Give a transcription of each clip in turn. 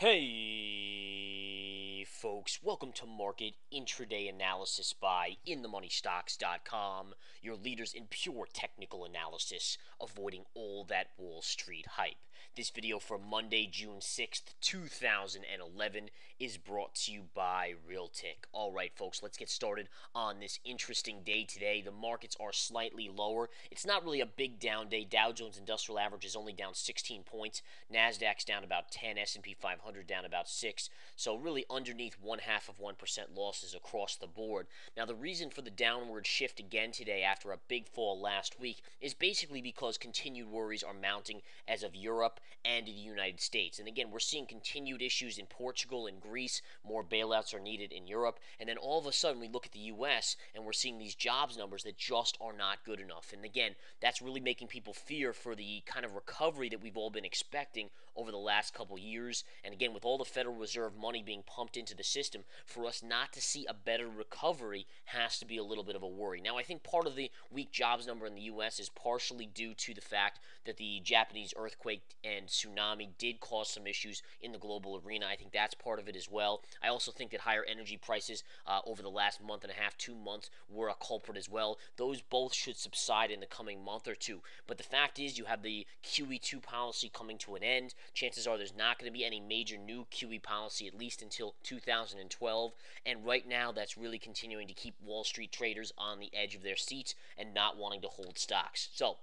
Hey, folks, welcome to Market Intraday Analysis by InTheMoneyStocks.com, your leaders in pure technical analysis, avoiding all that Wall Street hype. This video for Monday, June 6th, 2011 is brought to you by Realtic. Alright, folks, let's get started on this interesting day today. The markets are slightly lower. It's not really a big down day. Dow Jones Industrial Average is only down 16 points. NASDAQ's down about 10, S&P 500 down about 6, so really underneath 0.5% losses across the board. Now, the reason for the downward shift again today after a big fall last week is basically because continued worries are mounting as of Europe and the United States. And again, we're seeing continued issues in Portugal and Greece. More bailouts are needed in Europe. And then all of a sudden, we look at the U.S. and we're seeing these jobs numbers that just are not good enough. And again, that's really making people fear for the kind of recovery that we've all been expecting over the last couple years. And again, with all the Federal Reserve money being pumped into the system, for us not to see a better recovery has to be a little bit of a worry. Now, I think part of the weak jobs number in the U.S. is partially due to the fact that the Japanese earthquake and tsunami did cause some issues in the global arena. I think that's part of it as well. I also think that higher energy prices over the last month and a half, 2 months, were a culprit as well. Those both should subside in the coming month or two. But the fact is, you have the QE2 policy coming to an end. Chances are there's not going to be any major new QE policy at least until 2012. And right now, that's really continuing to keep Wall Street traders on the edge of their seats and not wanting to hold stocks. So,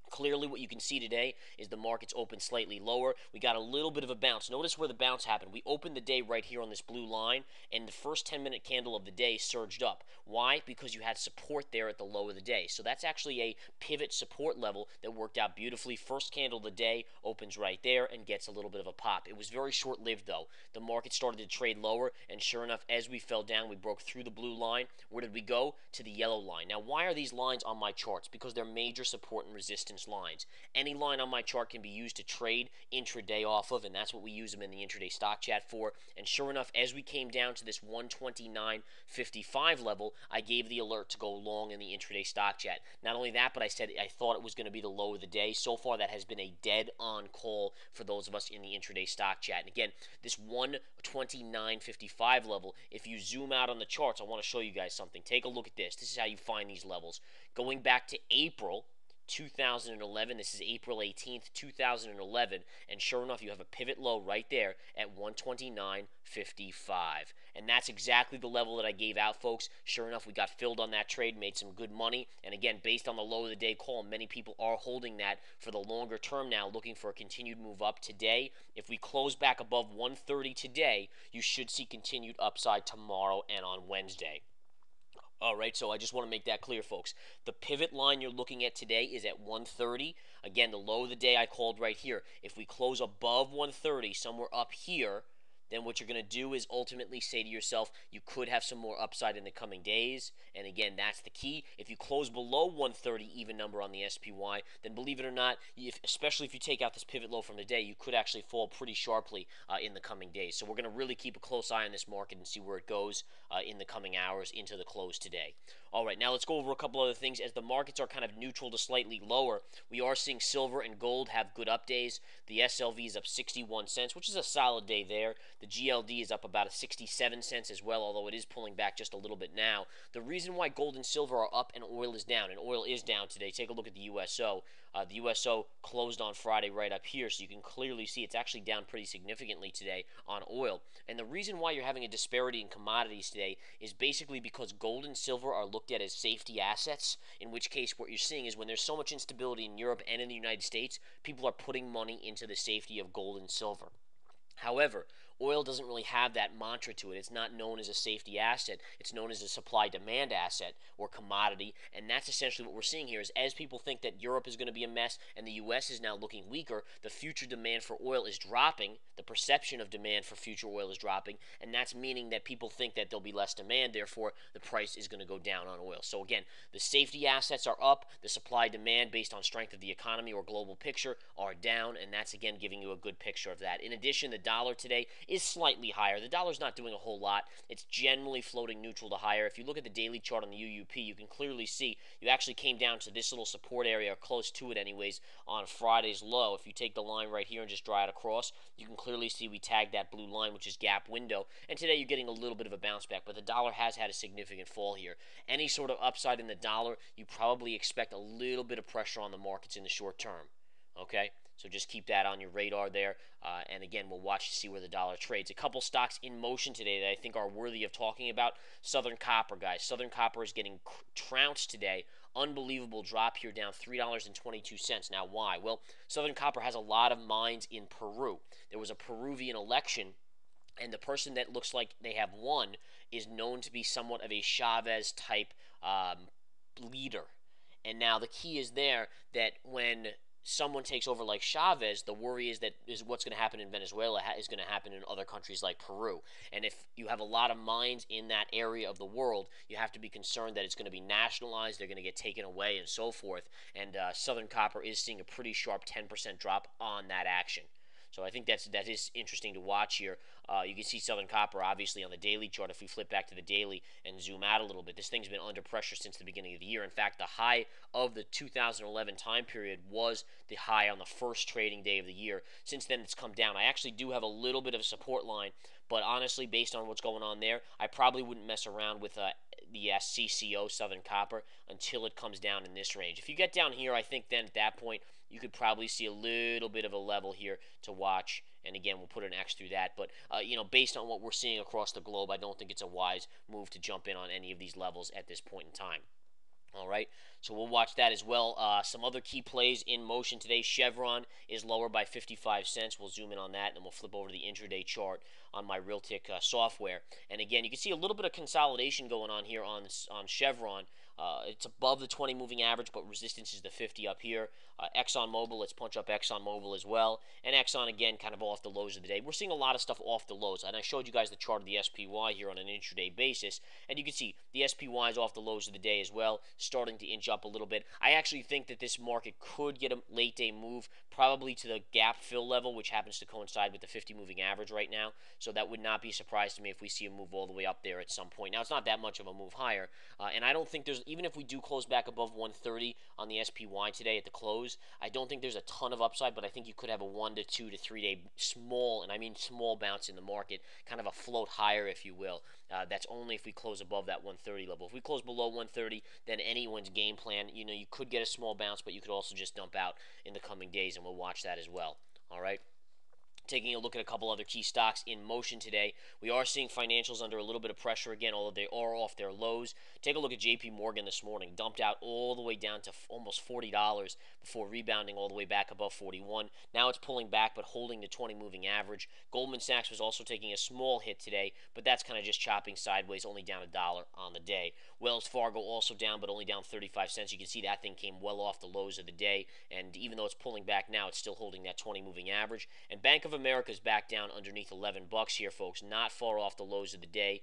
clearly, what you can see today is the market's open slightly lower. We got a little bit of a bounce. Notice where the bounce happened. We opened the day right here on this blue line, and the first 10-minute candle of the day surged up. Why? Because you had support there at the low of the day. So that's actually a pivot support level that worked out beautifully. First candle of the day opens right there and gets a little bit of a pop. It was very short-lived, though. The market started to trade lower, and sure enough, as we fell down, we broke through the blue line. Where did we go? To the yellow line. Now, why are these lines on my charts? Because they're major support and resistance lines. Any line on my chart can be used to trade intraday off of, and that's what we use them in the intraday stock chat for. And sure enough, as we came down to this 129.55 level, I gave the alert to go long in the intraday stock chat. Not only that, but I said I thought it was going to be the low of the day. So far, that has been a dead-on call for those of us in the intraday stock chat. And again, this 129.55 level, if you zoom out on the charts, I want to show you guys something. Take a look at this. This is how you find these levels. Going back to April 2011. This is April 18th, 2011, and sure enough, you have a pivot low right there at 129.55, and that's exactly the level that I gave out, folks. Sure enough, we got filled on that trade, made some good money, and again, based on the low of the day call, many people are holding that for the longer term now, looking for a continued move up today. If we close back above 130 today, you should see continued upside tomorrow and on Wednesday. Alright, so I just want to make that clear, folks. The pivot line you're looking at today is at 130. Again, the low of the day I called right here. If we close above 130, somewhere up here, then what you're going to do is ultimately say to yourself, you could have some more upside in the coming days. And again, that's the key. If you close below 130 even number on the SPY, then believe it or not, especially if you take out this pivot low from the day, you could actually fall pretty sharply in the coming days. So we're going to really keep a close eye on this market and see where it goes in the coming hours into the close today. All right, now let's go over a couple other things. As the markets are kind of neutral to slightly lower, we are seeing silver and gold have good up days. The SLV is up 61 cents, which is a solid day there. The GLD is up about 67 cents as well, although it is pulling back just a little bit now. The reason why gold and silver are up and oil is down, and oil is down today, take a look at the USO. The USO closed on Friday right up here, so you can clearly see it's actually down pretty significantly today on oil. And the reason why you're having a disparity in commodities today is basically because gold and silver are looked at as safety assets, in which case what you're seeing is when there's so much instability in Europe and in the United States, people are putting money into the safety of gold and silver. However, oil doesn't really have that mantra to it. It's not known as a safety asset. It's known as a supply-demand asset or commodity, and that's essentially what we're seeing here is as people think that Europe is going to be a mess and the U.S. is now looking weaker, the future demand for oil is dropping. The perception of demand for future oil is dropping, and that's meaning that people think that there'll be less demand, therefore the price is going to go down on oil. So again, the safety assets are up, the supply-demand based on strength of the economy or global picture are down, and that's again giving you a good picture of that. In addition, the dollar today is slightly higher. The dollar's not doing a whole lot. It's generally floating neutral to higher. If you look at the daily chart on the UUP, you can clearly see you actually came down to this little support area, or close to it anyways, on Friday's low. If you take the line right here and just draw it across, you can clearly see we tagged that blue line, which is gap window, and today you're getting a little bit of a bounce back, but the dollar has had a significant fall here. Any sort of upside in the dollar, you probably expect a little bit of pressure on the markets in the short term. Okay, so just keep that on your radar there. And again, we'll watch to see where the dollar trades. A couple stocks in motion today that I think are worthy of talking about. Southern Copper, guys. Southern Copper is getting trounced today. Unbelievable drop here, down $3.22. Now, why? Well, Southern Copper has a lot of mines in Peru. There was a Peruvian election, and the person that looks like they have won is known to be somewhat of a Chavez type leader. And now the key is there that when someone takes over like Chavez, the worry is that what's going to happen in Venezuela is going to happen in other countries like Peru. And if you have a lot of mines in that area of the world, you have to be concerned that it's going to be nationalized, they're going to get taken away, and so forth. And Southern Copper is seeing a pretty sharp 10% drop on that action. So I think that is interesting to watch here. You can see Southern Copper obviously on the daily chart. If we flip back to the daily and zoom out a little bit, this thing's been under pressure since the beginning of the year. In fact, the high of the 2011 time period was the high on the first trading day of the year. Since then, it's come down. I actually do have a little bit of a support line, but honestly, based on what's going on there, I probably wouldn't mess around with the SCCO Southern Copper until it comes down in this range. If you get down here, I think then at that point you could probably see a little bit of a level here to watch. And again, we'll put an X through that. But, based on what we're seeing across the globe, I don't think it's a wise move to jump in on any of these levels at this point in time. All right, so we'll watch that as well. Some other key plays in motion today. Chevron is lower by 55 cents. We'll zoom in on that, and then we'll flip over to the intraday chart on my Realtic software. And again, you can see a little bit of consolidation going on here on Chevron. It's above the 20 moving average, but resistance is the 50 up here. ExxonMobil, let's punch up ExxonMobil as well. And Exxon, again, kind of off the lows of the day. We're seeing a lot of stuff off the lows. And I showed you guys the chart of the SPY here on an intraday basis. And you can see the SPY is off the lows of the day as well, starting to inch up a little bit. I actually think that this market could get a late day move, probably to the gap fill level, which happens to coincide with the 50 moving average right now. So that would not be a surprise to me if we see a move all the way up there at some point. Now, it's not that much of a move higher. And I don't think there's, even if we do close back above 130 on the SPY today at the close, I don't think there's a ton of upside, but I think you could have a 1 to 2 to 3 day small, and I mean small, bounce in the market, kind of a float higher, if you will. That's only if we close above that 130 level. If we close below 130, then anyone's game plan, you could get a small bounce, but you could also just dump out in the coming days, and we'll watch that as well. All right. Taking a look at a couple other key stocks in motion today, we are seeing financials under a little bit of pressure again, although they are off their lows. Take a look at JP Morgan this morning, dumped out all the way down to almost $40 before rebounding all the way back above 41. Now it's pulling back but holding the 20 moving average. Goldman Sachs was also taking a small hit today, but that's kind of just chopping sideways, only down $1 on the day. Wells Fargo also down, but only down 35 cents. You can see that thing came well off the lows of the day, and even though it's pulling back now, it's still holding that 20 moving average. And Bank of America's back down underneath $11 here, folks, not far off the lows of the day.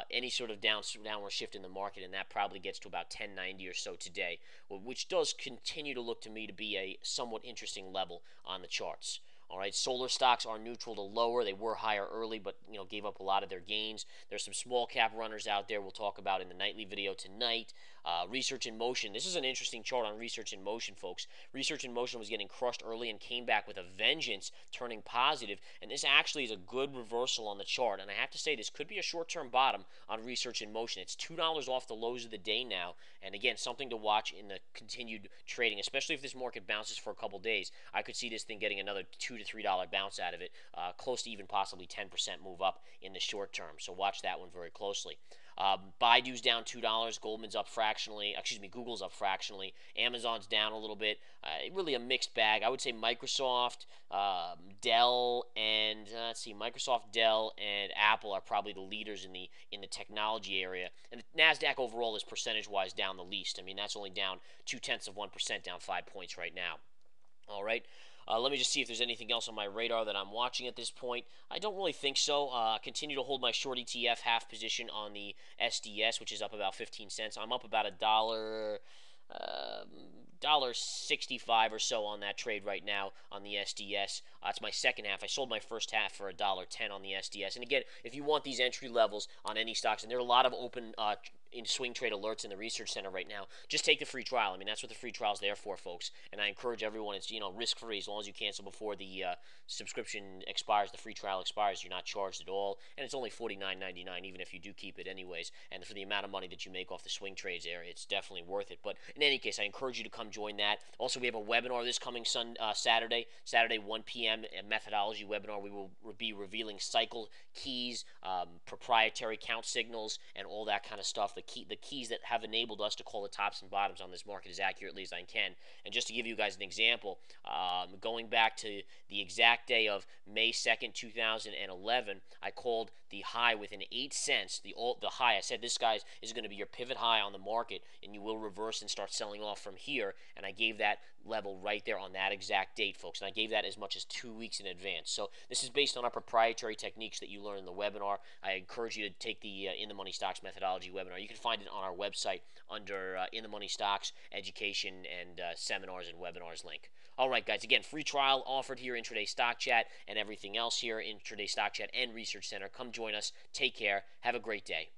Any sort of downward shift in the market, and that probably gets to about 1090 or so today, which does continue to look to me to be a somewhat interesting level on the charts. All right, solar stocks are neutral to lower. They were higher early, but gave up a lot of their gains. There's some small cap runners out there we'll talk about in the nightly video tonight. Research in Motion. This is an interesting chart on Research in Motion, folks. Research in Motion was getting crushed early and came back with a vengeance, turning positive. And this actually is a good reversal on the chart. And I have to say, this could be a short-term bottom on Research in Motion. It's $2 off the lows of the day now. And again, something to watch in the continued trading, especially if this market bounces for a couple days. I could see this thing getting another $2 to $3 bounce out of it, close to even possibly 10% move up in the short term. So watch that one very closely. Baidu's down $2. Goldman's up fractionally. Google's up fractionally. Amazon's down a little bit. Really a mixed bag. I would say Microsoft, Dell, and Microsoft, Dell, and Apple are probably the leaders in the technology area. And the Nasdaq overall is percentage-wise down the least. I mean, that's only down 0.2%, down 5 points right now. All right. Let me just see if there's anything else on my radar that I'm watching at this point. I don't really think so. Continue to hold my short ETF half position on the SDS, which is up about 15 cents. I'm up about $1. $1.65 or so on that trade right now on the SDS. It's my second half. I sold my first half for $1.10 on the SDS. And again, if you want these entry levels on any stocks, and there are a lot of open in swing trade alerts in the research center right now, just take the free trial. I mean, that's what the free trial is there for, folks. And I encourage everyone, it's risk free as long as you cancel before the subscription expires, the free trial expires. You're not charged at all, and it's only $49.99 even if you do keep it anyways. And for the amount of money that you make off the swing trades there, it's definitely worth it. But in any case, I encourage you to come join that. Also, we have a webinar this coming Saturday 1 p.m. a methodology webinar. We will be revealing cycle keys, proprietary count signals, and all that kind of stuff. The keys that have enabled us to call the tops and bottoms on this market as accurately as I can. And just to give you guys an example, going back to the exact day of May 2nd, 2011, I called the high within 8 cents. The high, I said this guy is going to be your pivot high on the market, and you will reverse and start selling off from here. And I gave that level right there on that exact date, folks. And I gave that as much as 2 weeks in advance. So this is based on our proprietary techniques that you learn in the webinar. I encourage you to take the In the Money Stocks methodology webinar. You can find it on our website under In the Money Stocks Education and Seminars and Webinars link. All right, guys. Again, free trial offered here in Intraday Stock Chat and everything else here in Intraday Stock Chat and Research Center. Come join us. Take care. Have a great day.